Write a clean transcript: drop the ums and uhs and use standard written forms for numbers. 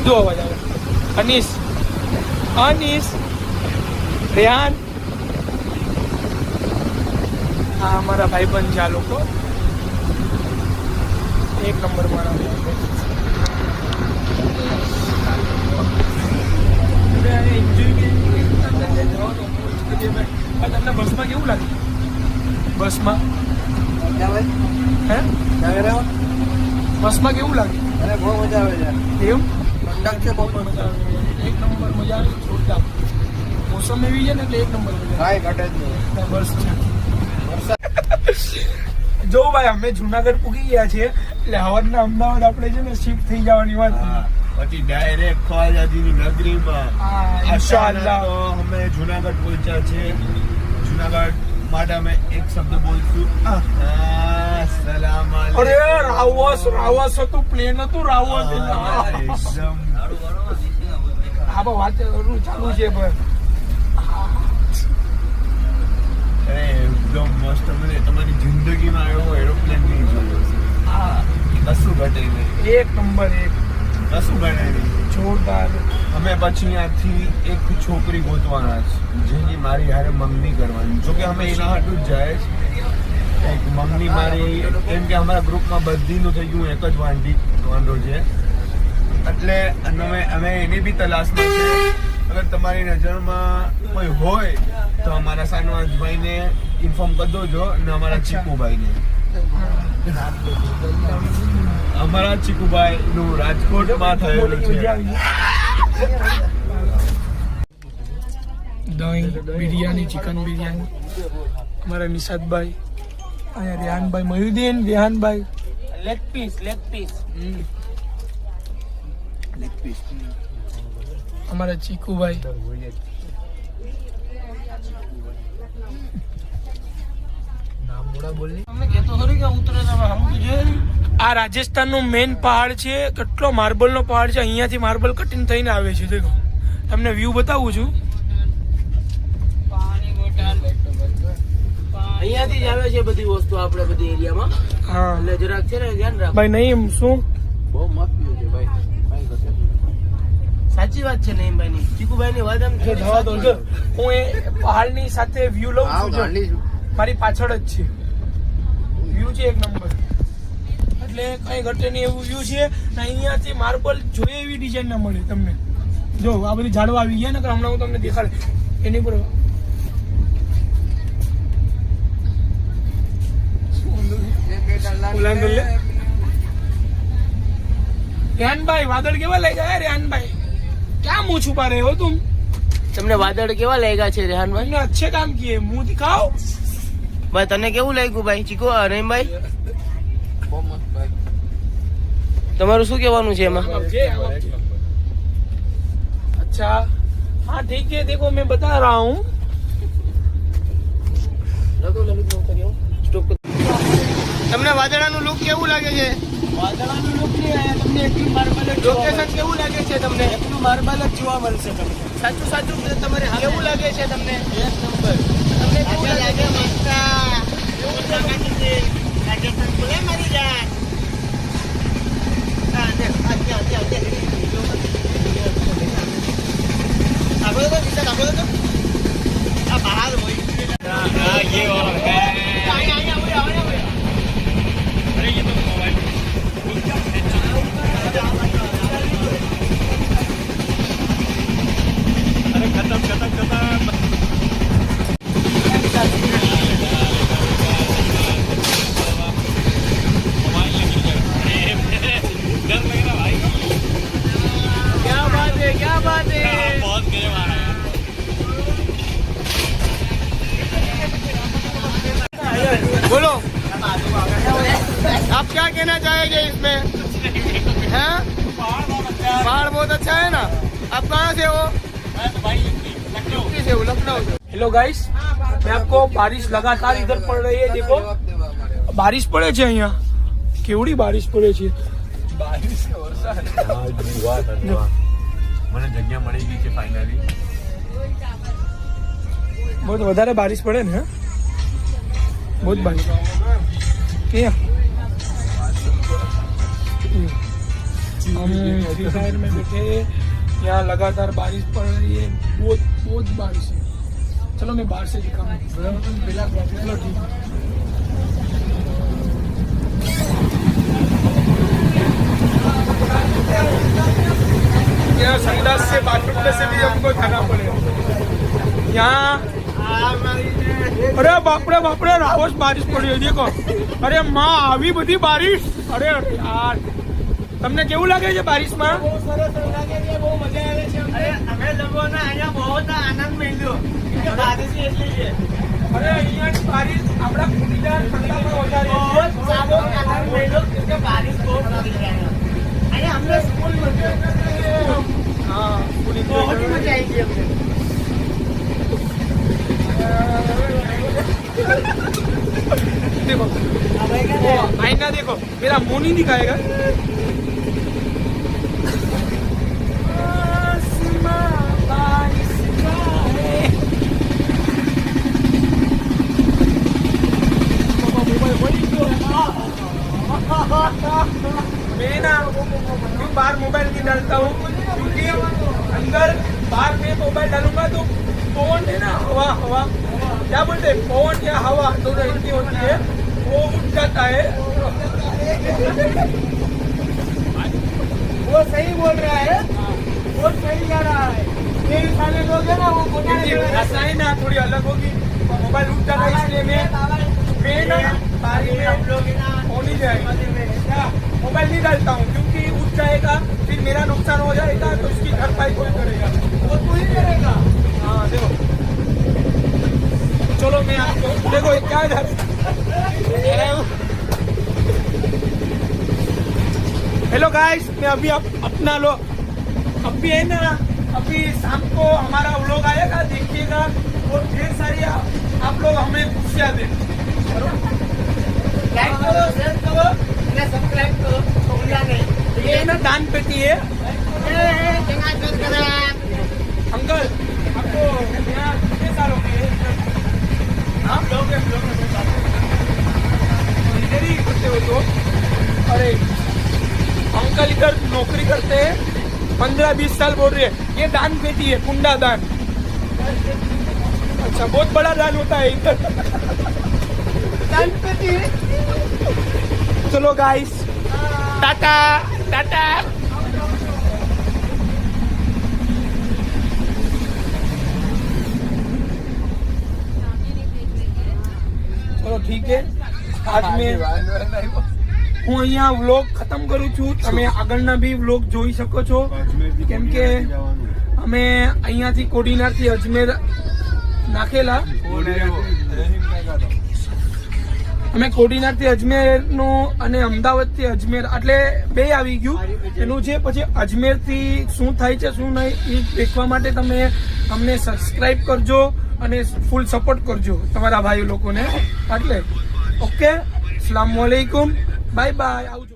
બધો અવાજ આવે. અનીસ, અનીસ, રેહાન, હા અમારા ભાઈબંધ છે આ લોકો. એક નંબર મારા તમને બસમાં કેવું લાગે? બસમાં હે બસમાં કેવું લાગે? અરે બહુ મજા આવે છે. એવું ઠંડક છે, બહુ મજા આવે. એક નંબર મજા આવે. જોરદાર મોસમ એવી છે ને એટલે એક નંબર મજા કાંઈ ઘટે જ નહીં. બસ જો ભાઈ અમે જુનાગઢ પૂગી ગયા છીએ એટલે હવારના અમદાવાદ આપણે છે ને શિફ્ટ થઈ જવાની વાત પછી ડાયરેક્ટ ખ્વાજાજીની નગરીમાં ઇન્શાઅલ્લાહ અમે જુનાગઢ પહોંચ્યા છે. જુનાગઢ માટે અમે એક શબ્દ બોલશું, સલામ અરે રાવસ હતું, પ્લેન હતું રાવસ. એકદમ હા બા વાત ચાલુ છે ભાઈ. એકદમ મસ્ત. મને તમારી જિંદગીમાં એવો એરોપ્લેન નહીં જોયો. હા કશું ઘટે નહીં. એક નંબર એક કશું ઘટે નહીં. જોરદાર. અમે પછી ત્યાંથી એક છોકરી ગોતવાના છે જેની મારી હારે મંગની કરવાની. જોકે અમે એના હાટું જ જાય છે. એક મંગની મારી, કેમ કે અમારા ગ્રુપમાં બધીનું થઈ ગયું એક જ વાંઢો છે એટલે અમે એની બી તલાશમાં છે. અગર તમારી નજરમાં કોઈ હોય તો અમારા સાનવાજભાઈને ઇન્ફોર્મ કરી દોજો અને અમારા ચીકુભાઈને. અમારા ચીકુભાઈ નું રાજકોટમાં થયેલું છે. દહીં બિરયાની, ચિકન બિરયાની. અમારા નિશાદભાઈ, અહીંયા રેહાનભાઈ, મયુદ્દીન, રેહાનભાઈ લેગ પીસ અમારા ચીકુભાઈ. આ રાજસ્થાન નો મેઇન પહાડ છે. કેટલો માર્બલ નો પહાડ છે. અહીંયાથી માર્બલ કટિંગ થઈને આવે છે. દેખો તમને વ્યૂ બતાવું છું. અહીંયાથી જ આવે છે બધી વસ્તુ આપણે બધી એરિયામાં. હા એટલે જરાક છે ને ધ્યાન રાખ ભાઈ. નહીં શું બહુ મસ્ત વ્યૂ છે ભાઈ. સાચી વાત છે નઈમભાઈ ની, ચીકુભાઈ ની વાત. જો જવા દો. જો હું એ પહાડની સાથે વ્યૂ લઉં છું. જો મારી પાછળ જ છે વ્યૂ છે એક નંબર. એટલે કઈ ઘટે નહીં એવું વ્યૂ છે. અહીંયાથી માર્બલ જોઈએ એવી ડિઝાઇન ના મળે તમને. જો આ બધી ઝાડવા આવી ગયા ને હમણાં હું તમને દેખાડે એની પર. રેહાનભાઈ વાદળ કેવા લઈ ગયા? રેહાનભાઈ क्या मुंह छुपा रहे हो तुम? તમને વાદળ કેવા લાગ્યા છે રેહાનભાઈ? तुमने अच्छे काम किए. मुंह दिखाओ ભાઈ. તને કેવું લાગ્યું ભાઈ? ચીકુ રહીમભાઈ બહુ મસ્ત ભાઈ. તમારું શું કહેવાનું છે એમાં? अच्छा हाँ ठीक है. देखो मैं बता रहा हूँ. તમને વાદળાનું લુક કેવું લાગે છે? વાદળાનું લુક નહીં આયા તમને. એકલું માર્બલ જ લોકેશન કેવું લાગે છે તમને? એકલું માર્બલ જ જોવા મળશે તમને. સાચું સાચું તમારે કેવું લાગે છે તમને? એક નંબર. તમને કેવું લાગે? મસ્ત કેવું લાગે છે? રાજસ્થાન બોલે મારી જાન. હા દેખ આગળ તો દિશા આગળ તો આ બહાર હોય. હા ये और है. बोलो आप क्या कहना चाहेंगे इसमें? हैं? पहाड़ बहुत अच्छा है ना. आप कहाँ से हो? लखनऊ. हेलो गाइस, मैं आपको बारिश लगातार इधर पड़ रही है. देखो बारिश પડે છે અહીંયા. કેવડી બારિશ પડે છે. મને જગ્યા મળી ગઈ છે ફાઇનલી. બહુ વધારે બારિશ પડે ને. બહુ જ બારિશ. કે हम फ्री फायर में बैठे, यहाँ लगातार बारिश पड़ रही है, बहुत बहुत बारिश है। चलो मैं बाहर से दिखाऊँ। चलो ठीक है। यहाँ संडास से बाथरूम में से भी हमको जाना पड़ेगा। यहाँ अरे बापरे रावस बारिश पड़ी है, देखो। अरे माँ આવી બધી બારિશ। અરે યાર તમને કેવું લાગે છે બારિશમાં? બહુ સરસ લાગે છે, બહુ મજા આવે છે અમને। અમે લોકોને અહીંયા બહુ આનંદ મળ્યો બારિશ એટલી છે। અરે અહીંયાની બારિશ આપણા કુટીદાર ઠંડામાં વધારે બહુ સારો આનંદ મળ્યો કે બારિશ બહુ પડી છે અહીંયા। અમને સ્કૂલ મજા હા સ્કૂલ બહુ મજા આવી છે અમને। देखो आईना देखो, मेरा मुंह नहीं दिखाएगा। मैं ना क्यों बाहर मोबाइल नहीं डालता हूँ, क्योंकि अंदर बाहर में मोबाइल डालूंगा तो पवन है ना, हवा हवा क्या बोलते हैं, पवन या हवा दोनों इतनी होती है, वो उठ जाता है। वो सही बोल रहा है, वो सही जा रहा है। ये सारे लोग है ना, वो भाषा है ना थोड़ी अलग होगी, मोबाइल उठ जाता है, इसलिए मैं ना बारी में हम लोग हो नहीं जाएगा, मोबाइल नहीं डालता हूँ, क्योंकि उठ जाएगा फिर मेरा नुकसान हो जाएगा, तो उसकी भरपाई कौन करेगा? वो तू ही करेगा। हाँ देखो, चलो मैं आपको देखो क्या इधर हेलो गाइस, मैं अभी अपना लो अभी है ना, अभी शाम को हमारा व्लॉग आएगा, देखिएगा। और ढेर सारी आप लोग हमें खुशियाँ दें। लाइक करो, शेयर करो, सब्सक्राइब करो, भूलिया नहीं। ये ना दान पेटी है। अंकल आपको यहाँ कितने साल हो गए? आप लोग इधर ही करते हो तो? अरे अंकल इधर नौकरी करते हैं, 15-20 साल बोल रहे हैं। ये दान पेटी है, कुंडा दान। अच्छा बहुत बड़ा दान होता है इधर दान पेटी। चलो गाइस, टाटा टाटा। ચલો ઠીક છે, આજ મેં હું અહીંયા વ્લોગ ખતમ કરું છું। તમે આગળના બી વ્લોગ જોઈ શકો છો, કેમ કે અમે અહીંયાથી કોડીનારથી અજમેર નાખેલા। અમે કોડીનારથી અજમેરનું અને અમદાવાદથી અજમેર એટલે બે આવી ગયું એનું છે। પછી અજમેરથી શું થાય છે શું નહીં એ દેખવા માટે તમે અમને સબસ્ક્રાઇબ કરજો અને ફૂલ સપોર્ટ કરજો તમારા ભાઈ લોકોને। એટલે ઓકે, અસ્સલામુ અલૈકુમ, બાય બાય, આવજો।